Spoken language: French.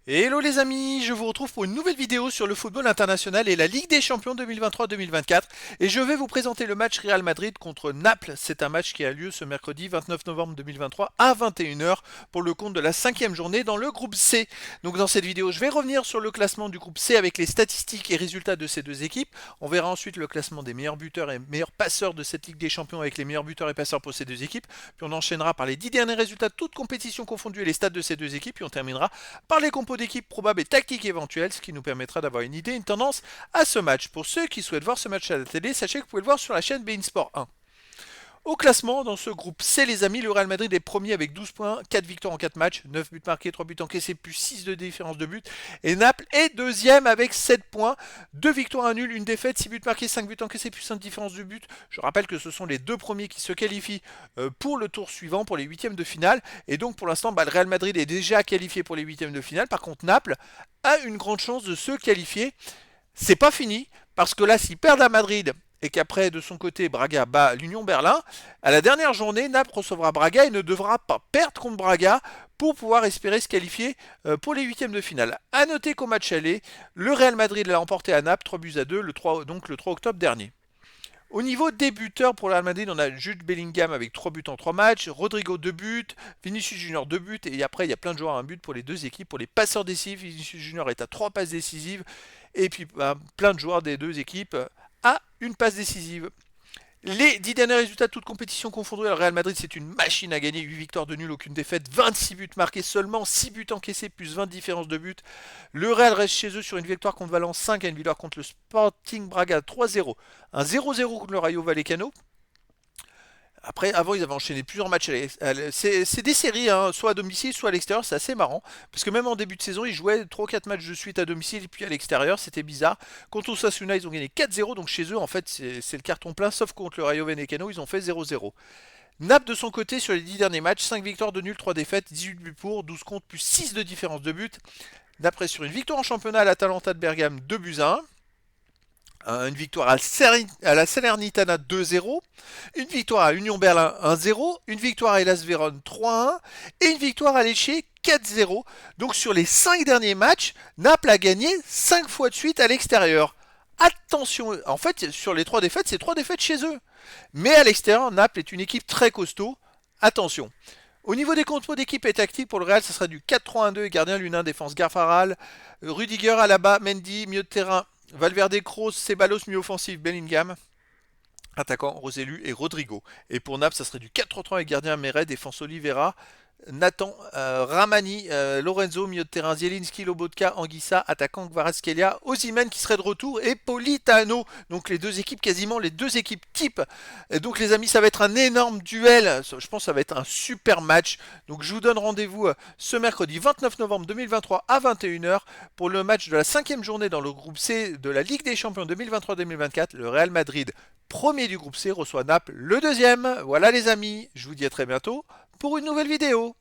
Hello les amis, je vous retrouve pour une nouvelle vidéo sur le football international et la Ligue des Champions 2023-2024 et je vais vous présenter le match Real Madrid contre Naples. C'est un match qui a lieu ce mercredi 29 novembre 2023 à 21h pour le compte de la cinquième journée dans le groupe C. Donc dans cette vidéo, je vais revenir sur le classement du groupe C avec les statistiques et résultats de ces deux équipes. On verra ensuite le classement des meilleurs buteurs et meilleurs passeurs de cette Ligue des Champions avec les meilleurs buteurs et passeurs pour ces deux équipes. Puis on enchaînera par les 10 derniers résultats de toutes compétitions confondues et les stats de ces deux équipes. Puis on terminera par les compos d'équipe probables et tactiques éventuelles, ce qui nous permettra d'avoir une idée, une tendance à ce match. Pour ceux qui souhaitent voir ce match à la télé, sachez que vous pouvez le voir sur la chaîne beIN Sport 1. Au classement, dans ce groupe C, les amis, le Real Madrid est premier avec 12 points, 4 victoires en 4 matchs, 9 buts marqués, 3 buts encaissés, plus 6 de différence de but. Et Naples est deuxième avec 7 points, 2 victoires, 1 nul, 1 défaite, 6 buts marqués, 5 buts encaissés, plus 5 de différence de but. Je rappelle que ce sont les deux premiers qui se qualifient pour le tour suivant, pour les huitièmes de finale. Et donc pour l'instant, le Real Madrid est déjà qualifié pour les huitièmes de finale. Par contre, Naples a une grande chance de se qualifier. C'est pas fini, parce que là, s'ils perdent à Madrid et qu'après, de son côté, Braga bat l'Union Berlin, à la dernière journée, Naples recevra Braga et ne devra pas perdre contre Braga pour pouvoir espérer se qualifier pour les huitièmes de finale. A noter qu'au match aller, le Real Madrid l'a emporté à Naples, 3 buts à 2, donc le 3 octobre dernier. Au niveau des buteurs pour le Real Madrid, on a Jude Bellingham avec 3 buts en 3 matchs, Rodrigo 2 buts, Vinicius Junior 2 buts, et après il y a plein de joueurs à un but pour les deux équipes. Pour les passeurs décisifs, Vinicius Junior est à 3 passes décisives, et puis plein de joueurs des deux équipes à une passe décisive. Les 10 derniers résultats de toute compétition confondue, le Real Madrid c'est une machine à gagner, 8 victoires de nul, aucune défaite, 26 buts marqués seulement, 6 buts encaissés, plus 20 différences de buts. Le Real reste chez eux sur une victoire contre Valence 5 et une victoire contre le Sporting Braga 3-0. Un 0-0 contre le Rayo Vallecano. Après, avant, ils avaient enchaîné plusieurs matchs. C'est des séries, hein, soit à domicile, soit à l'extérieur. C'est assez marrant. Parce que même en début de saison, ils jouaient 3 ou 4 matchs de suite à domicile et puis à l'extérieur. C'était bizarre. Contre Osasuna, ils ont gagné 4-0. Donc chez eux, en fait, c'est le carton plein. Sauf contre le Rayo Vallecano, ils ont fait 0-0. Naples de son côté, sur les 10 derniers matchs, 5 victoires de nul, 3 défaites, 18 buts pour, 12 contre, plus 6 de différence de but. Naples sur une victoire en championnat à l'Atalanta de Bergame, 2 buts à 1. Une victoire à la Salernitana 2-0, une victoire à Union Berlin 1-0, une victoire à Hellas Vérone 3-1 et une victoire à Lecce 4-0. Donc sur les 5 derniers matchs, Naples a gagné 5 fois de suite à l'extérieur. Attention, en fait sur les 3 défaites, c'est 3 défaites chez eux. Mais à l'extérieur, Naples est une équipe très costaud. Attention. Au niveau des compos d'équipe et tactique pour le Real, ça sera du 4-3-1-2, gardien Lunin, défense Garfaral, Rudiger, Alaba, Mendy, milieu de terrain, Valverde, Kroos, Ceballos, milieu offensif, Bellingham, attaquant Roselu et Rodrigo. Et pour Naples, ça serait du 4-3-3 avec gardien Meret, défense Oliveira, Nathan, Ramani, Lorenzo, milieu de terrain, Zielinski, Lobotka, Anguissa, attaquant Kvaratskhelia, Osimhen qui serait de retour et Politano. Donc les deux équipes, quasiment les deux équipes type. Et donc les amis, ça va être un énorme duel. Je pense que ça va être un super match. Donc je vous donne rendez-vous ce mercredi 29 novembre 2023 à 21h pour le match de la cinquième journée dans le groupe C de la Ligue des Champions 2023-2024. Le Real Madrid, premier du groupe C, reçoit Naples, le deuxième. Voilà les amis, je vous dis à très bientôt pour une nouvelle vidéo.